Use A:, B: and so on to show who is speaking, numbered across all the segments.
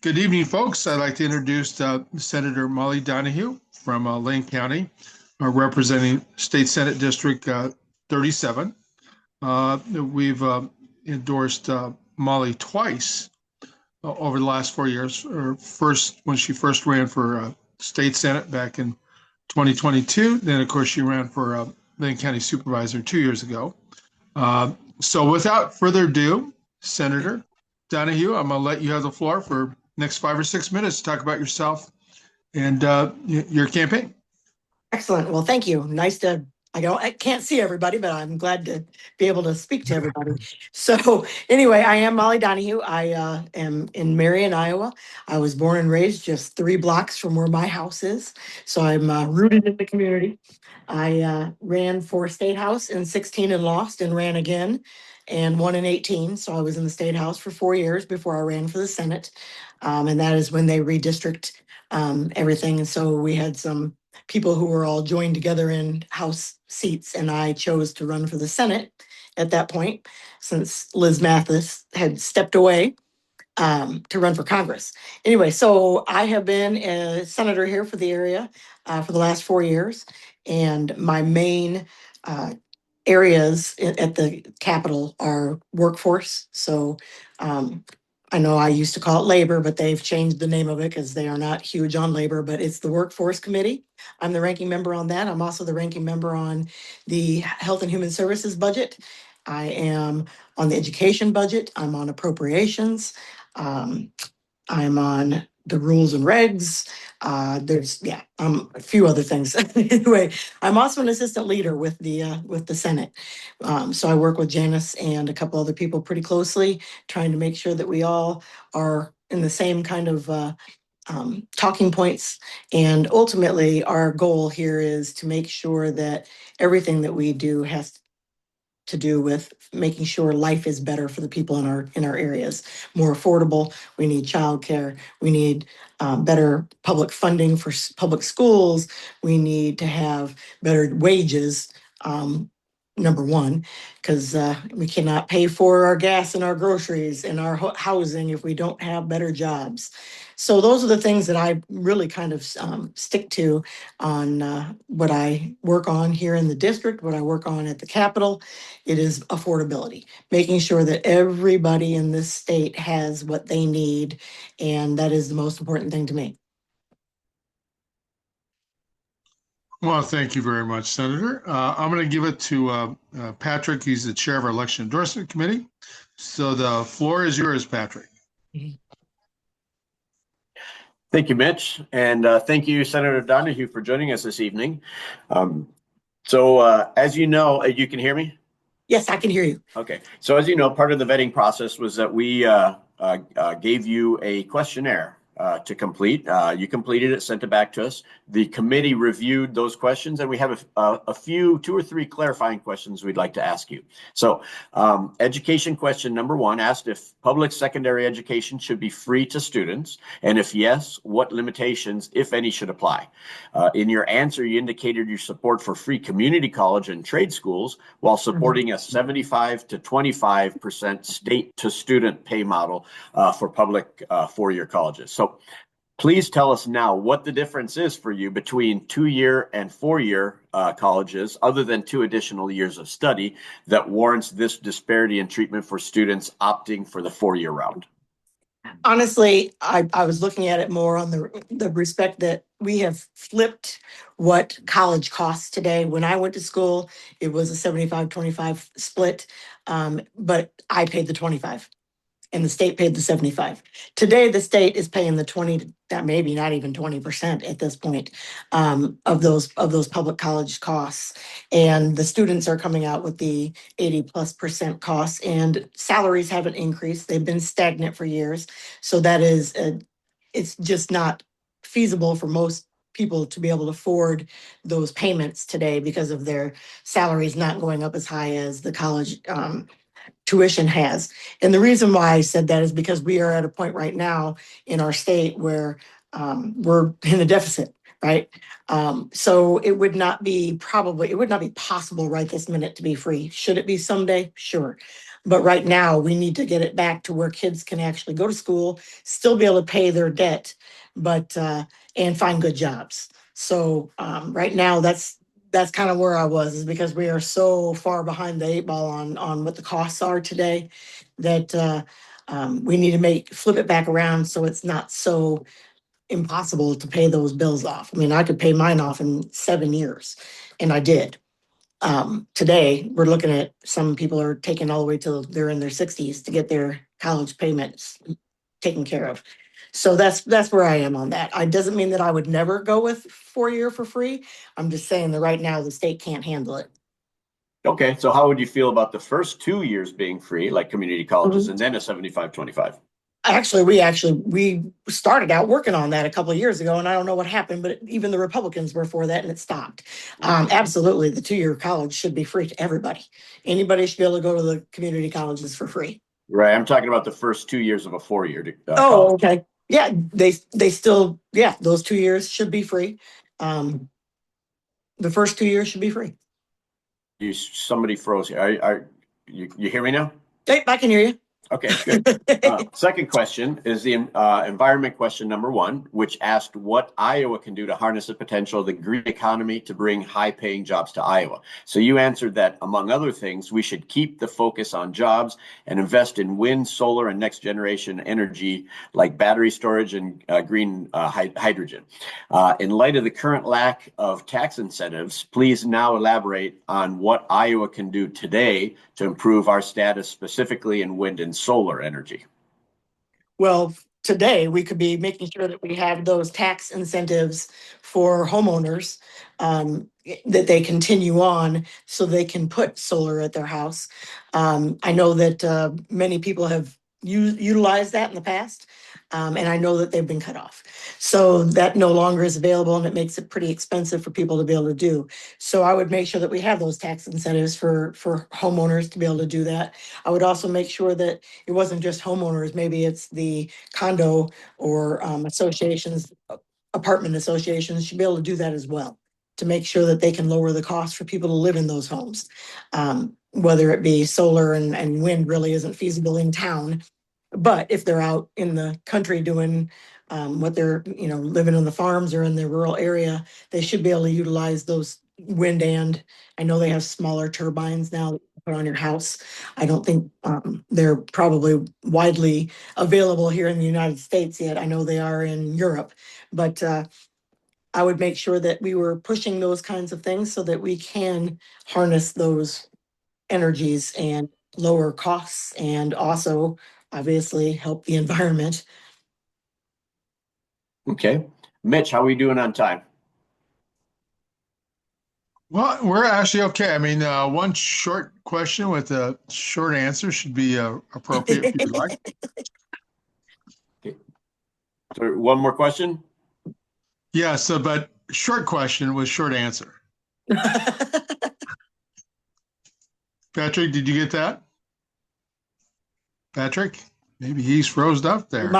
A: Good evening, folks. I'd like to introduce Senator Molly Donahue from Lane County, representing State Senate District 37. We've endorsed Molly twice over the last 4 years. First, when she first ran for State Senate back in 2022. Then, of course, she ran for Lane County Supervisor 2 years ago. So without further ado, Senator Donahue, I'm going to let you have the floor for next 5 or 6 minutes to talk about yourself and your campaign.
B: Excellent. Well, thank you. I can't see everybody, but I'm glad to be able to speak to everybody. So anyway, I am Molly Donahue. I am in Marion, Iowa. I was born and raised just 3 blocks from where my house is. So I'm rooted in the community. I ran for State House in 16 and lost, and ran again and won in 18. So I was in the State House for 4 years before I ran for the Senate. And that is when they redistrict everything. And so we had some people who were all joined together in House seats, and I chose to run for the Senate at that point, since Liz Mathis had stepped away to run for Congress. Anyway, so I have been a senator here for the area for the last 4 years, and my main areas at the Capitol are workforce. So I know I used to call it labor, but they've changed the name of it because they are not huge on labor, but it's the Workforce Committee. I'm the ranking member on that. I'm also the ranking member on the Health and Human Services budget. I am on the education budget. I'm on appropriations. I'm on the rules and regs. A few other things. Anyway, I'm also an assistant leader with the Senate. So I work with Janice and a couple other people pretty closely, trying to make sure that we all are in the same kind of talking points. And ultimately, our goal here is to make sure that everything that we do has to do with making sure life is better for the people in our areas, more affordable. We need childcare. We need better public funding for public schools. We need to have better wages. Number one, because we cannot pay for our gas and our groceries and our housing if we don't have better jobs. So those are the things that I really kind of stick to on what I work on here in the district, what I work on at the Capitol. It is affordability, making sure that everybody in this state has what they need, and that is the most important thing to me.
A: Well, thank you very much, Senator. I'm going to give it to Patrick. He's the chair of our Election Endorsement Committee. So the floor is yours, Patrick.
C: Thank you, Mitch. And thank you, Senator Donahue, for joining us this evening. As you know, you can hear me?
B: Yes, I can hear you.
C: Okay. So as you know, part of the vetting process was that we gave you a questionnaire to complete. You completed it, sent it back to us. The committee reviewed those questions, and we have a few, 2 or 3 clarifying questions we'd like to ask you. So education question number 1 asked if public secondary education should be free to students, and if yes, what limitations, if any, should apply. In your answer, you indicated your support for free community college and trade schools while supporting a 75 to 25% state to student pay model for public 4-year colleges. So please tell us now what the difference is for you between 2-year and 4-year colleges, other than 2 additional years of study, that warrants this disparity in treatment for students opting for the 4-year route.
B: Honestly, I was looking at it more on the respect that we have flipped what college costs today. When I went to school, it was a 75-25 split, but I paid the 25. And the state paid the 75. Today, the state is paying the 20, that maybe not even 20% at this point of those public college costs. And the students are coming out with the 80+% costs, and salaries haven't increased. They've been stagnant for years. So that is, it's just not feasible for most people to be able to afford those payments today because of their salaries not going up as high as the college tuition has. And the reason why I said that is because we are at a point right now in our state where we're in a deficit, right? So it would not be possible right this minute to be free. Should it be someday? Sure. But right now, we need to get it back to where kids can actually go to school, still be able to pay their debt, but and find good jobs. So right now, that's kind of where I was, is because we are so far behind the eight ball on what the costs are today, that we need to flip it back around so it's not so impossible to pay those bills off. I mean, I could pay mine off in 7 years, and I did. Today, we're looking at, some people are taking all the way till they're in their 60s to get their college payments taken care of. So that's where I am on that. I doesn't mean that I would never go with 4-year for free. I'm just saying that right now the state can't handle it.
C: Okay, so how would you feel about the first 2 years being free, like community colleges, and then a 75-25?
B: Actually, we started out working on that a couple of years ago, and I don't know what happened, but even the Republicans were for that, and it stopped. Absolutely, the 2-year college should be free to everybody. Anybody should be able to go to the community colleges for free.
C: Right, I'm talking about the first 2 years of a 4-year
B: Oh,
C: college.
B: okay. Yeah, they still, yeah, those 2 years should be free. The first 2 years should be free.
C: Somebody froze here. You hear me now?
B: Hey, I can hear you.
C: Okay, good. Second question is the environment question number 1, which asked what Iowa can do to harness the potential of the green economy to bring high-paying jobs to Iowa. So you answered that, among other things, we should keep the focus on jobs and invest in wind, solar, and next-generation energy like battery storage and green hydrogen. In light of the current lack of tax incentives, please now elaborate on what Iowa can do today to improve our status specifically in wind and solar energy.
B: Well, today we could be making sure that we have those tax incentives for homeowners, that they continue on so they can put solar at their house. I know that many people have utilized that in the past, and I know that they've been cut off. So that no longer is available, and it makes it pretty expensive for people to be able to do. So I would make sure that we have those tax incentives for homeowners to be able to do that. I would also make sure that it wasn't just homeowners, maybe it's the condo or associations, apartment associations should be able to do that as well, to make sure that they can lower the cost for people to live in those homes. Whether it be solar and wind really isn't feasible in town, but if they're out in the country doing what they're, living on the farms or in the rural area, they should be able to utilize those wind. And I know they have smaller turbines now that you put on your house. I don't think they're probably widely available here in the United States yet. I know they are in Europe, but I would make sure that we were pushing those kinds of things so that we can harness those energies and lower costs, and also obviously help the environment.
C: Okay. Mitch, how are we doing on time?
A: Well, we're actually okay. I mean, one short question with a short answer should be appropriate if you'd like.
C: Okay. So one more question?
A: Yeah, so, but short question with short answer. Patrick, did you get that? Patrick, maybe he's froze up there.
B: We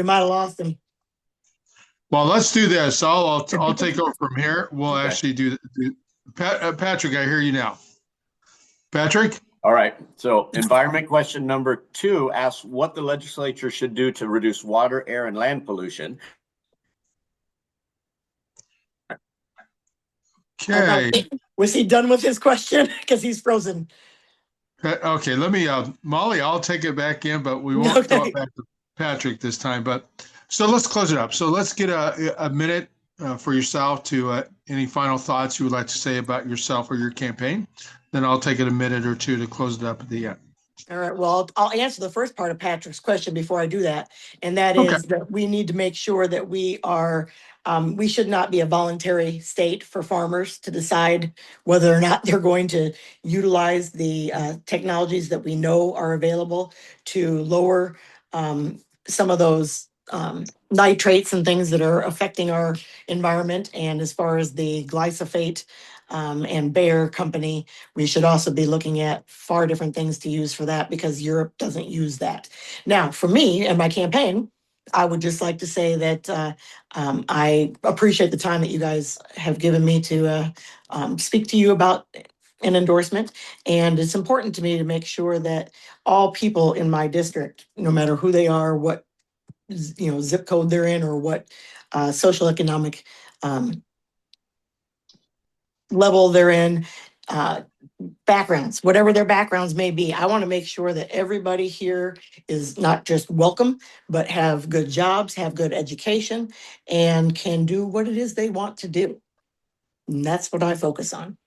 B: might have lost him.
A: Well, let's do this. I'll take over from here. We'll
C: Okay.
A: actually do Patrick, I hear you now. Patrick?
C: All right. So environment question number 2 asks what the legislature should do to reduce water, air, and land pollution.
A: Okay.
B: Was he done with his question? Because he's frozen.
A: Okay, let me, Molly, I'll take it back in, but we won't throw it back to Patrick this time. But so let's close it up. So let's get a minute for yourself to any final thoughts you would like to say about yourself or your campaign. Then I'll take it a minute or two to close it up at the end.
B: All right. Well, I'll answer the first part of Patrick's question before I do that. And that is that we need to make sure that we are, we should not be a voluntary state for farmers to decide whether or not they're going to utilize the technologies that we know are available to lower some of those nitrates and things that are affecting our environment. And as far as the glyphosate and Bayer company, we should also be looking at far different things to use for that, because Europe doesn't use that. Now, for me and my campaign, I would just like to say that I appreciate the time that you guys have given me to speak to you about an endorsement. And it's important to me to make sure that all people in my district, no matter who they are, what zip code they're in, or what social economic level they're in, backgrounds, whatever their backgrounds may be. I want to make sure that everybody here is not just welcome, but have good jobs, have good education, and can do what it is they want to do. And that's what I focus on.